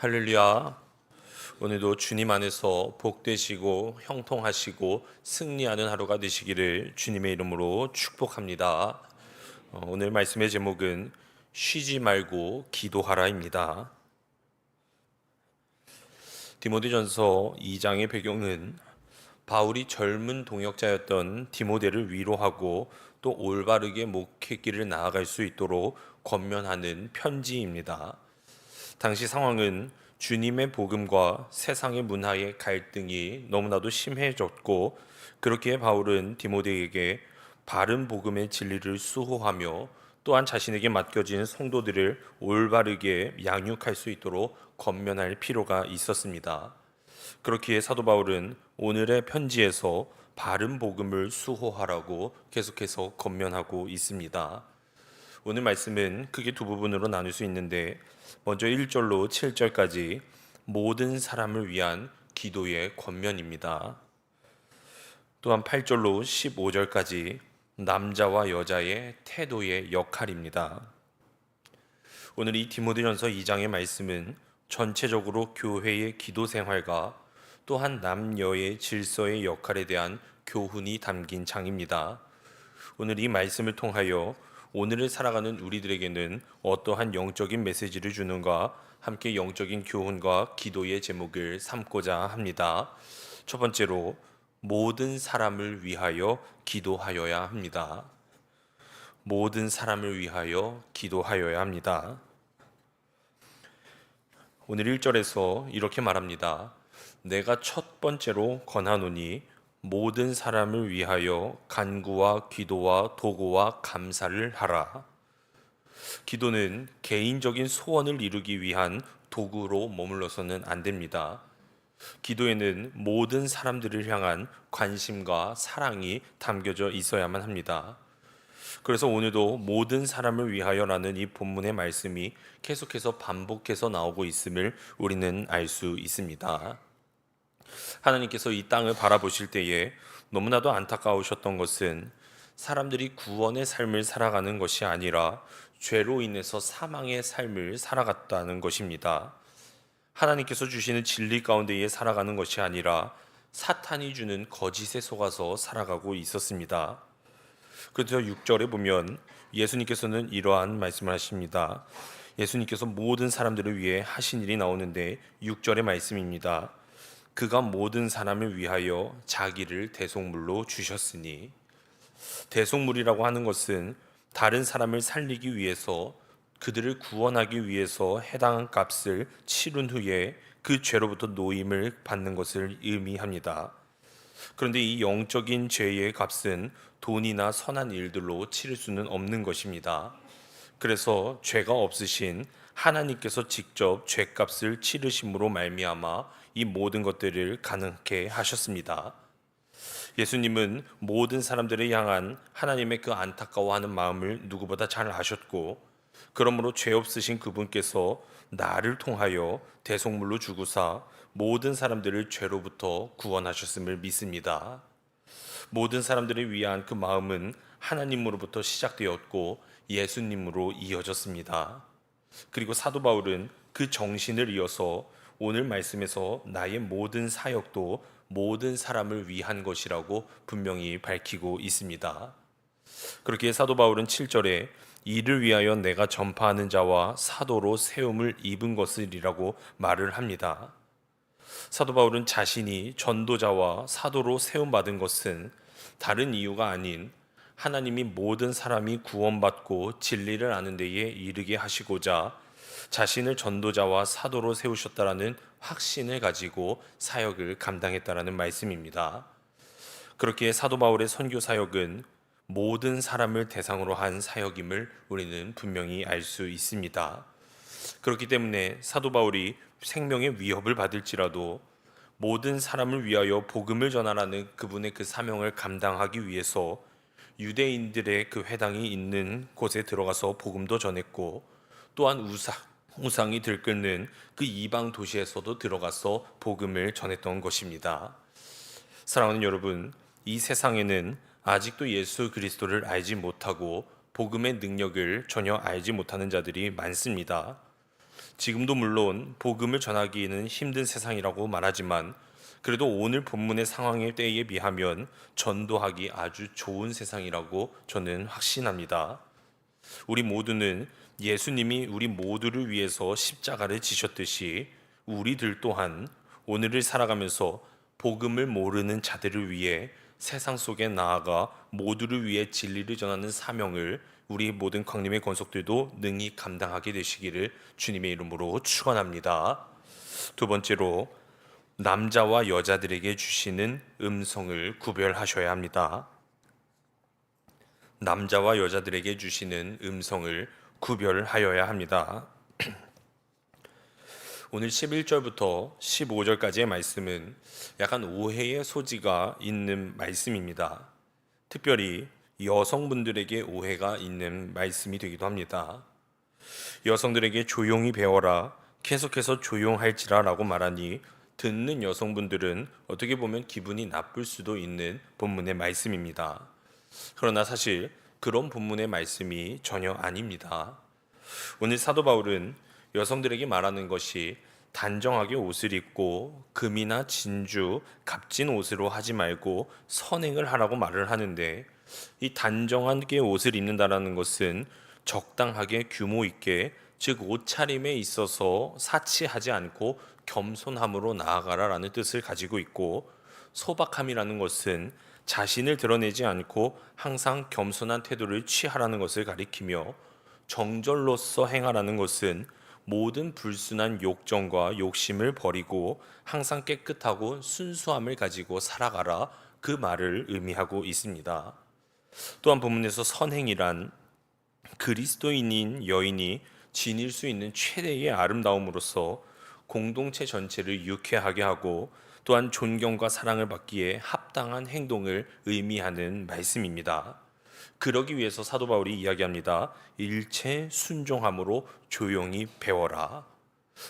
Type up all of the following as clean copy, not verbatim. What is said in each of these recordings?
할렐루야. 오늘도 주님 안에서 복되시고 형통하시고 승리하는 하루가 되시기를 주님의 이름으로 축복합니다. 오늘 말씀의 제목은 쉬지 말고 기도하라입니다. 디모데전서 2장의 배경은 바울이 젊은 동역자였던 디모데를 위로하고 또 올바르게 목회길을 나아갈 수 있도록 권면하는 편지입니다. 당시 상황은 주님의 복음과 세상의 문화의 갈등이 너무나도 심해졌고, 그렇기에 바울은 디모데에게 바른 복음의 진리를 수호하며 또한 자신에게 맡겨진 성도들을 올바르게 양육할 수 있도록 권면할 필요가 있었습니다. 그렇기에 사도 바울은 오늘의 편지에서 바른 복음을 수호하라고 계속해서 권면하고 있습니다. 오늘 말씀은 크게 두 부분으로 나눌 수 있는데, 먼저 1절로 7절까지 모든 사람을 위한 기도의 권면입니다. 또한 8절로 15절까지 남자와 여자의 태도의 역할입니다. 오늘 이 디모데전서 2장의 말씀은 전체적으로 교회의 기도 생활과 또한 남녀의 질서의 역할에 대한 교훈이 담긴 장입니다. 오늘 이 말씀을 통하여 오늘을 살아가는 우리들에게는 어떠한 영적인 메시지를 주는가, 함께 영적인 교훈과 기도의 제목을 삼고자 합니다. 첫 번째로 모든 사람을 위하여 기도하여야 합니다. 모든 사람을 위하여 기도하여야 합니다. 오늘 1절에서 이렇게 말합니다. 내가 첫 번째로 권하노니 모든 사람을 위하여 간구와 기도와 도구와 감사를 하라. 기도는 개인적인 소원을 이루기 위한 도구로 머물러서는 안 됩니다. 기도에는 모든 사람들을 향한 관심과 사랑이 담겨져 있어야만 합니다. 그래서 오늘도 모든 사람을 위하여라는 이 본문의 말씀이 계속해서 반복해서 나오고 있음을 우리는 알 수 있습니다. 하나님께서 이 땅을 바라보실 때에 너무나도 안타까우셨던 것은 사람들이 구원의 삶을 살아가는 것이 아니라 죄로 인해서 사망의 삶을 살아갔다는 것입니다. 하나님께서 주시는 진리 가운데에 살아가는 것이 아니라 사탄이 주는 거짓에 속아서 살아가고 있었습니다. 그래서 6절에 보면 예수님께서는 이러한 말씀을 하십니다. 예수님께서 모든 사람들을 위해 하신 일이 나오는데 6절의 말씀입니다. 그가 모든 사람을 위하여 자기를 대속물로 주셨으니, 대속물이라고 하는 것은 다른 사람을 살리기 위해서, 그들을 구원하기 위해서 해당한 값을 치른 후에 그 죄로부터 노임을 받는 것을 의미합니다. 그런데 이 영적인 죄의 값은 돈이나 선한 일들로 치를 수는 없는 것입니다. 그래서 죄가 없으신 하나님께서 직접 죄값을 치르심으로 말미암아 이 모든 것들을 가능케 하셨습니다. 예수님은 모든 사람들을 향한 하나님의 그 안타까워하는 마음을 누구보다 잘 아셨고, 그러므로 죄 없으신 그분께서 나를 통하여 대속물로 주구사 모든 사람들을 죄로부터 구원하셨음을 믿습니다. 모든 사람들을 위한 그 마음은 하나님으로부터 시작되었고 예수님으로 이어졌습니다. 그리고 사도 바울은 그 정신을 이어서 오늘 말씀에서 나의 모든 사역도 모든 사람을 위한 것이라고 분명히 밝히고 있습니다. 그렇기에 사도 바울은 7절에 이를 위하여 내가 전파하는 자와 사도로 세움을 입은 것이라고 말을 합니다. 사도 바울은 자신이 전도자와 사도로 세움받은 것은 다른 이유가 아닌 하나님이 모든 사람이 구원받고 진리를 아는 데에 이르게 하시고자 자신을 전도자와 사도로 세우셨다라는 확신을 가지고 사역을 감당했다라는 말씀입니다. 그렇기에 사도 바울의 선교 사역은 모든 사람을 대상으로 한 사역임을 우리는 분명히 알 수 있습니다. 그렇기 때문에 사도 바울이 생명의 위협을 받을지라도 모든 사람을 위하여 복음을 전하라는 그분의 그 사명을 감당하기 위해서 유대인들의 그 회당이 있는 곳에 들어가서 복음도 전했고, 또한 우상이 들끓는 그 이방 도시에서도 들어가서 복음을 전했던 것입니다. 사랑하는 여러분, 이 세상에는 아직도 예수 그리스도를 알지 못하고 복음의 능력을 전혀 알지 못하는 자들이 많습니다. 지금도 물론 복음을 전하기는 힘든 세상이라고 말하지만 그래도 오늘 본문의 상황의 때에 비하면 전도하기 아주 좋은 세상이라고 저는 확신합니다. 우리 모두는 예수님이 우리 모두를 위해서 십자가를 지셨듯이 우리들 또한 오늘을 살아가면서 복음을 모르는 자들을 위해 세상 속에 나아가 모두를 위해 진리를 전하는 사명을 우리 모든 광림의 권속들도 능히 감당하게 되시기를 주님의 이름으로 축원합니다. 두 번째로 남자와 여자들에게 주시는 음성을 구별하셔야 합니다. 남자와 여자들에게 주시는 음성을 구별하여야 합니다. 오늘 11절부터 15절까지의 말씀은 약간 오해의 소지가 있는 말씀입니다. 특별히 여성분들에게 오해가 있는 말씀이 되기도 합니다. 여성들에게 조용히 배워라, 계속해서 조용할지라 라고 말하니 듣는 여성분들은 어떻게 보면 기분이 나쁠 수도 있는 본문의 말씀입니다. 그러나 사실 그런 본문의 말씀이 전혀 아닙니다. 오늘 사도 바울은 여성들에게 말하는 것이 단정하게 옷을 입고 금이나 진주, 값진 옷으로 하지 말고 선행을 하라고 말을 하는데, 이 단정하게 옷을 입는다라는 것은 적당하게 규모 있게, 즉 옷차림에 있어서 사치하지 않고 겸손함으로 나아가라라는 뜻을 가지고 있고, 소박함이라는 것은 자신을 드러내지 않고 항상 겸손한 태도를 취하라는 것을 가리키며, 정절로서 행하라는 것은 모든 불순한 욕정과 욕심을 버리고 항상 깨끗하고 순수함을 가지고 살아가라, 그 말을 의미하고 있습니다. 또한 본문에서 선행이란 그리스도인인 여인이 지닐 수 있는 최대의 아름다움으로써 공동체 전체를 유쾌하게 하고 또한 존경과 사랑을 받기에 합당한 행동을 의미하는 말씀입니다. 그러기 위해서 사도 바울이 이야기합니다. 일체 순종함으로 조용히 배워라.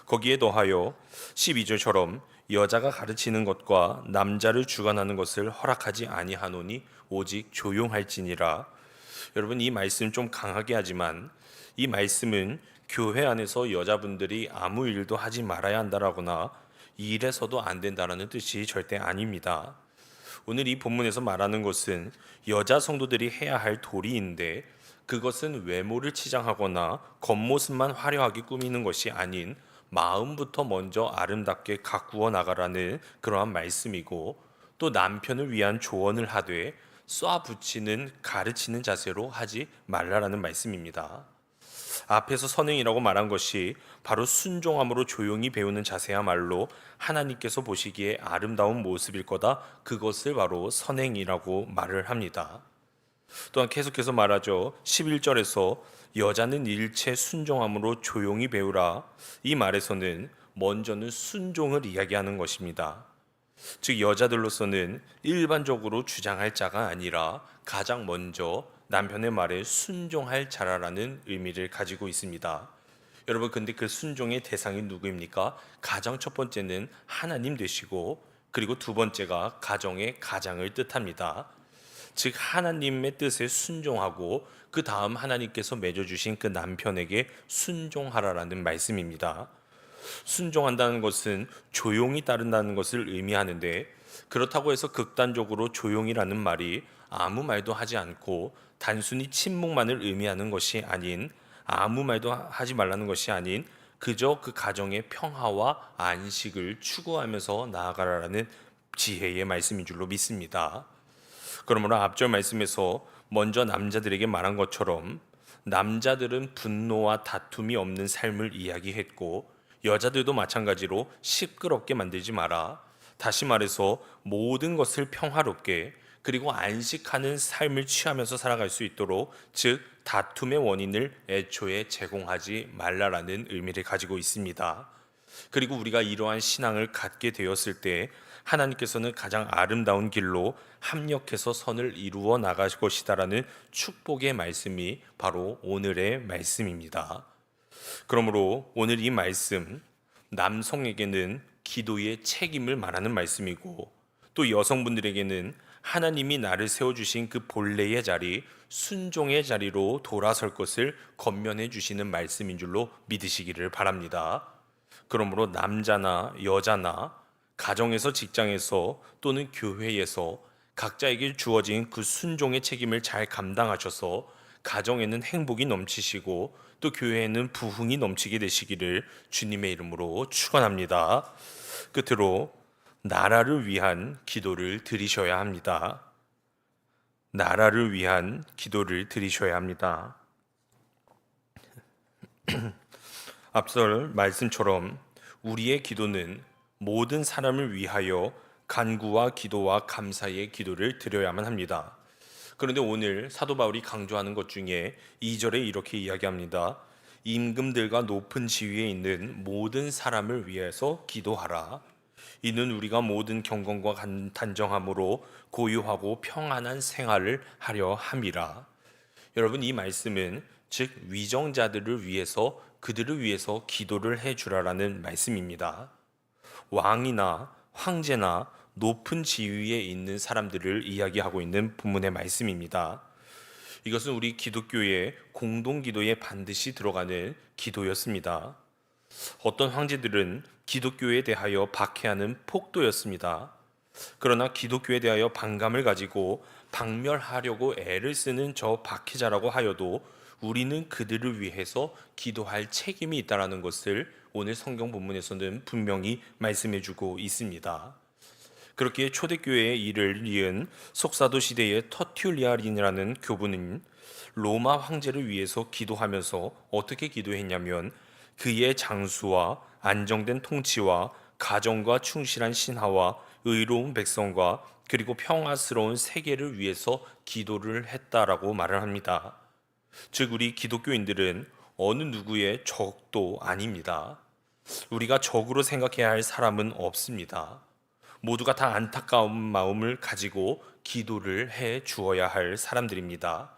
거기에 더하여 12절처럼 여자가 가르치는 것과 남자를 주관하는 것을 허락하지 아니하노니 오직 조용할지니라. 여러분, 이 말씀 좀 강하게 하지만 이 말씀은 교회 안에서 여자분들이 아무 일도 하지 말아야 한다라거나 이래서도 안 된다라는 뜻이 절대 아닙니다. 오늘 이 본문에서 말하는 것은 여자 성도들이 해야 할 도리인데, 그것은 외모를 치장하거나 겉모습만 화려하게 꾸미는 것이 아닌 마음부터 먼저 아름답게 가꾸어 나가라는 그러한 말씀이고, 또 남편을 위한 조언을 하되 쏴붙이는 가르치는 자세로 하지 말라라는 말씀입니다. 앞에서 선행이라고 말한 것이 바로 순종함으로 조용히 배우는 자세야말로 하나님께서 보시기에 아름다운 모습일 거다, 그것을 바로 선행이라고 말을 합니다. 또한 계속해서 말하죠. 11절에서 여자는 일체 순종함으로 조용히 배우라, 이 말에서는 먼저는 순종을 이야기하는 것입니다. 즉 여자들로서는 일반적으로 주장할 자가 아니라 가장 먼저 남편의 말에 순종할 자라라는 의미를 가지고 있습니다. 여러분, 근데 그 순종의 대상이 누구입니까? 가장 첫 번째는 하나님 되시고, 그리고 두 번째가 가정의 가장을 뜻합니다. 즉 하나님의 뜻에 순종하고 그 다음 하나님께서 맺어주신 그 남편에게 순종하라라는 말씀입니다. 순종한다는 것은 조용히 따른다는 것을 의미하는데, 그렇다고 해서 극단적으로 조용이라는 말이 아무 말도 하지 않고 단순히 침묵만을 의미하는 것이 아닌, 아무 말도 하지 말라는 것이 아닌 그저 그 가정의 평화와 안식을 추구하면서 나아가라라는 지혜의 말씀인 줄로 믿습니다. 그러므로 앞절 말씀에서 먼저 남자들에게 말한 것처럼 남자들은 분노와 다툼이 없는 삶을 이야기했고, 여자들도 마찬가지로 시끄럽게 만들지 마라. 다시 말해서 모든 것을 평화롭게 그리고 안식하는 삶을 취하면서 살아갈 수 있도록, 즉 다툼의 원인을 애초에 제공하지 말라라는 의미를 가지고 있습니다. 그리고 우리가 이러한 신앙을 갖게 되었을 때 하나님께서는 가장 아름다운 길로 합력해서 선을 이루어 나갈 것이다라는 축복의 말씀이 바로 오늘의 말씀입니다. 그러므로 오늘 이 말씀, 남성에게는 기도의 책임을 말하는 말씀이고, 또 여성분들에게는 하나님이 나를 세워주신 그 본래의 자리, 순종의 자리로 돌아설 것을 권면해 주시는 말씀인 줄로 믿으시기를 바랍니다. 그러므로 남자나 여자나 가정에서, 직장에서 또는 교회에서 각자에게 주어진 그 순종의 책임을 잘 감당하셔서 가정에는 행복이 넘치시고 또 교회에는 부흥이 넘치게 되시기를 주님의 이름으로 축원합니다. 끝으로 나라를 위한 기도를 드리셔야 합니다. 나라를 위한 기도를 드리셔야 합니다. 앞설 말씀처럼 우리의 기도는 모든 사람을 위하여 간구와 기도와 감사의 기도를 드려야만 합니다. 그런데 오늘 사도 바울이 강조하는 것 중에 2절에 이렇게 이야기합니다. 임금들과 높은 지위에 있는 모든 사람을 위해서 기도하라. 이는 우리가 모든 경건과 단정함으로 고유하고 평안한 생활을 하려 함이라. 여러분, 이 말씀은 즉 위정자들을 위해서, 그들을 위해서 기도를 해주라라는 말씀입니다. 왕이나 황제나 높은 지위에 있는 사람들을 이야기하고 있는 본문의 말씀입니다. 이것은 우리 기독교의 공동기도에 반드시 들어가는 기도였습니다. 어떤 황제들은 기독교에 대하여 박해하는 폭도였습니다. 그러나 기독교에 대하여 반감을 가지고 박멸하려고 애를 쓰는 저 박해자라고 하여도 우리는 그들을 위해서 기도할 책임이 있다는 것을 오늘 성경 본문에서는 분명히 말씀해주고 있습니다. 그렇기에 초대교회의 일을 이은 속사도 시대의 터튠리안이라는 교부는 로마 황제를 위해서 기도하면서 어떻게 기도했냐면 그의 장수와 안정된 통치와 가정과 충실한 신하와 의로운 백성과 그리고 평화스러운 세계를 위해서 기도를 했다라고 말을 합니다. 즉 우리 기독교인들은 어느 누구의 적도 아닙니다. 우리가 적으로 생각해야 할 사람은 없습니다. 모두가 다 안타까운 마음을 가지고 기도를 해 주어야 할 사람들입니다.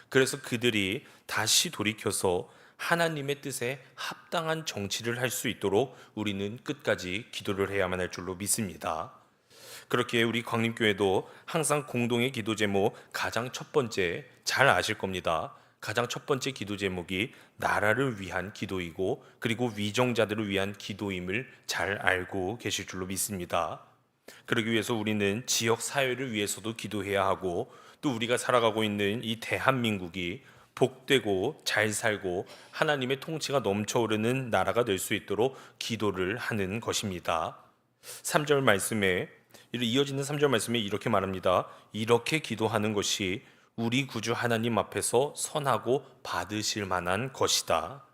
그래서 그들이 다시 돌이켜서 하나님의 뜻에 합당한 정치를 할 수 있도록 우리는 끝까지 기도를 해야만 할 줄로 믿습니다. 그렇기에 우리 광림교회도 항상 공동의 기도 제목 가장 첫 번째 잘 아실 겁니다. 가장 첫 번째 기도 제목이 나라를 위한 기도이고 그리고 위정자들을 위한 기도임을 잘 알고 계실 줄로 믿습니다. 그러기 위해서 우리는 지역 사회를 위해서도 기도해야 하고 또 우리가 살아가고 있는 이 대한민국이 복되고 잘 살고 하나님의 통치가 넘쳐오르는 나라가 될 수 있도록 기도를 하는 것입니다. 3절 말씀에 이어지는 3절 말씀에 이렇게 말합니다. 이렇게 기도하는 것이 우리 구주 하나님 앞에서 선하고 받으실 만한 것이다.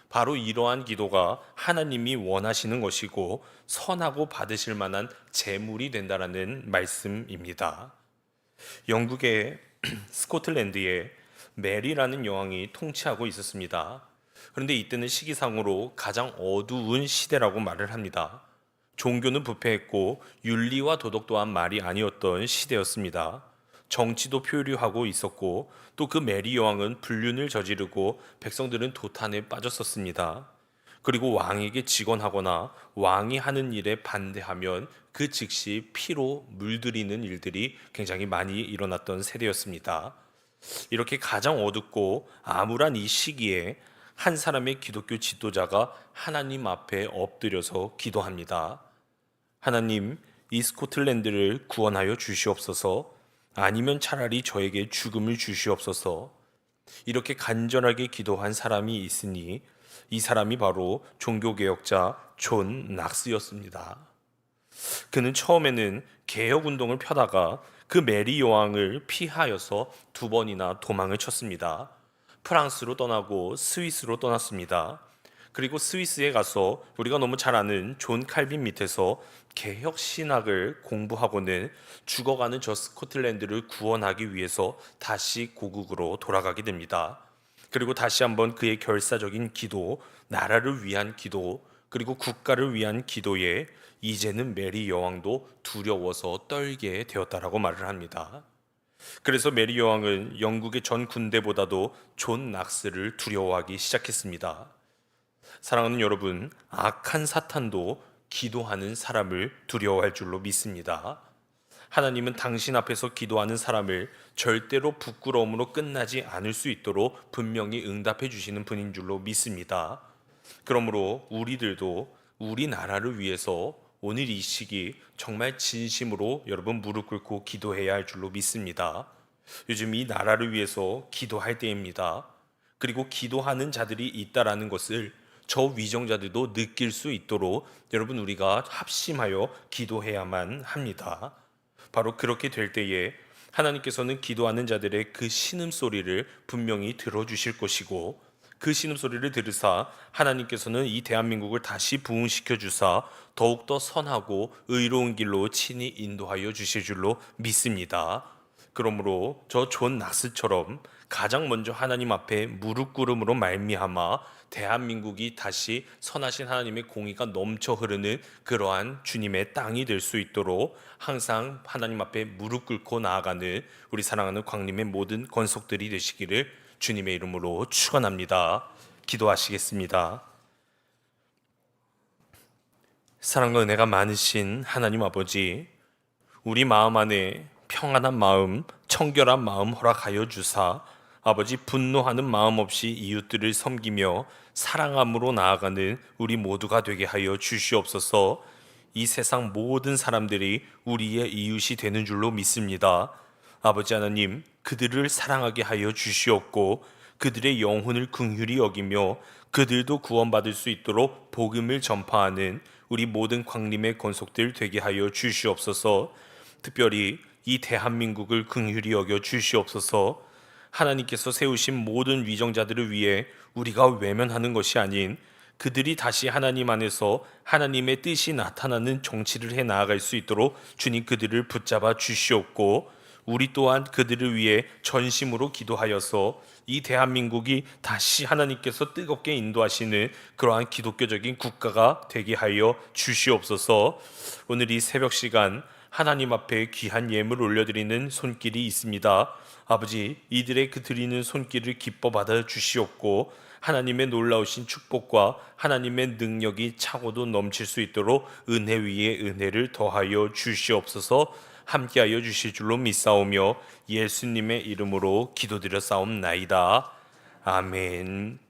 바로 이러한 기도가 하나님이 원하시는 것이고 선하고 받으실 만한 제물이 된다라는 말씀입니다. 영국의 스코틀랜드에 메리라는 여왕이 통치하고 있었습니다. 그런데 이때는 시기상으로 가장 어두운 시대라고 말을 합니다. 종교는 부패했고 윤리와 도덕 또한 말이 아니었던 시대였습니다. 정치도 표류하고 있었고 또 그 메리 여왕은 불륜을 저지르고 백성들은 도탄에 빠졌었습니다. 그리고 왕에게 직언하거나 왕이 하는 일에 반대하면 그 즉시 피로 물들이는 일들이 굉장히 많이 일어났던 세대였습니다. 이렇게 가장 어둡고 암울한 이 시기에 한 사람의 기독교 지도자가 하나님 앞에 엎드려서 기도합니다. 하나님, 이 스코틀랜드를 구원하여 주시옵소서. 아니면 차라리 저에게 죽음을 주시옵소서. 이렇게 간절하게 기도한 사람이 있으니 이 사람이 바로 종교개혁자 존 낙스였습니다. 그는 처음에는 개혁운동을 펴다가 그 메리 여왕을 피하여서 2번이나 도망을 쳤습니다. 프랑스로 떠나고 스위스로 떠났습니다. 그리고 스위스에 가서 우리가 너무 잘 아는 존 칼빈 밑에서 개혁 신학을 공부하고는 죽어가는 저 스코틀랜드를 구원하기 위해서 다시 고국으로 돌아가게 됩니다. 그리고 다시 한번 그의 결사적인 기도, 나라를 위한 기도, 그리고 국가를 위한 기도에 이제는 메리 여왕도 두려워서 떨게 되었다라고 말을 합니다. 그래서 메리 여왕은 영국의 전 군대보다도 존 낙스를 두려워하기 시작했습니다. 사랑하는 여러분, 악한 사탄도 기도하는 사람을 두려워할 줄로 믿습니다. 하나님은 당신 앞에서 기도하는 사람을 절대로 부끄러움으로 끝나지 않을 수 있도록 분명히 응답해 주시는 분인 줄로 믿습니다. 그러므로 우리들도 우리나라를 위해서 오늘 이 시기 정말 진심으로 여러분 무릎 꿇고 기도해야 할 줄로 믿습니다. 요즘 이 나라를 위해서 기도할 때입니다. 그리고 기도하는 자들이 있다라는 것을 저 위정자들도 느낄 수 있도록 여러분 우리가 합심하여 기도해야만 합니다. 바로 그렇게 될 때에 하나님께서는 기도하는 자들의 그 신음소리를 분명히 들어주실 것이고, 그 신음소리를 들으사 하나님께서는 이 대한민국을 다시 부흥시켜 주사 더욱더 선하고 의로운 길로 친히 인도하여 주실 줄로 믿습니다. 그러므로 저 존 낙스처럼 가장 먼저 하나님 앞에 무릎 꿇음으로 말미암아 대한민국이 다시 선하신 하나님의 공의가 넘쳐 흐르는 그러한 주님의 땅이 될 수 있도록 항상 하나님 앞에 무릎 꿇고 나아가는 우리 사랑하는 광림의 모든 권속들이 되시기를 주님의 이름으로 축원합니다. 기도하시겠습니다. 사랑과 은혜가 많으신 하나님 아버지, 우리 마음 안에 평안한 마음, 청결한 마음 허락하여 주사 아버지 분노하는 마음 없이 이웃들을 섬기며 사랑함으로 나아가는 우리 모두가 되게 하여 주시옵소서. 이 세상 모든 사람들이 우리의 이웃이 되는 줄로 믿습니다. 아버지 하나님, 그들을 사랑하게 하여 주시옵고 그들의 영혼을 긍휼히 여기며 그들도 구원받을 수 있도록 복음을 전파하는 우리 모든 광림의 권속들 되게 하여 주시옵소서. 특별히 이 대한민국을 긍휼히 여겨 주시옵소서. 하나님께서 세우신 모든 위정자들을 위해 우리가 외면하는 것이 아닌 그들이 다시 하나님 안에서 하나님의 뜻이 나타나는 정치를 해 나아갈 수 있도록 주님 그들을 붙잡아 주시옵고, 우리 또한 그들을 위해 전심으로 기도하여서 이 대한민국이 다시 하나님께서 뜨겁게 인도하시는 그러한 기독교적인 국가가 되게 하여 주시옵소서. 오늘 이 새벽 시간 하나님 앞에 귀한 예물 올려드리는 손길이 있습니다. 아버지, 이들의 그 드리는 손길을 기뻐 받아 주시옵고 하나님의 놀라우신 축복과 하나님의 능력이 차고도 넘칠 수 있도록 은혜 위에 은혜를 더하여 주시옵소서. 함께하여 주실 줄로 믿사오며 예수님의 이름으로 기도드려 싸움나이다. 아멘.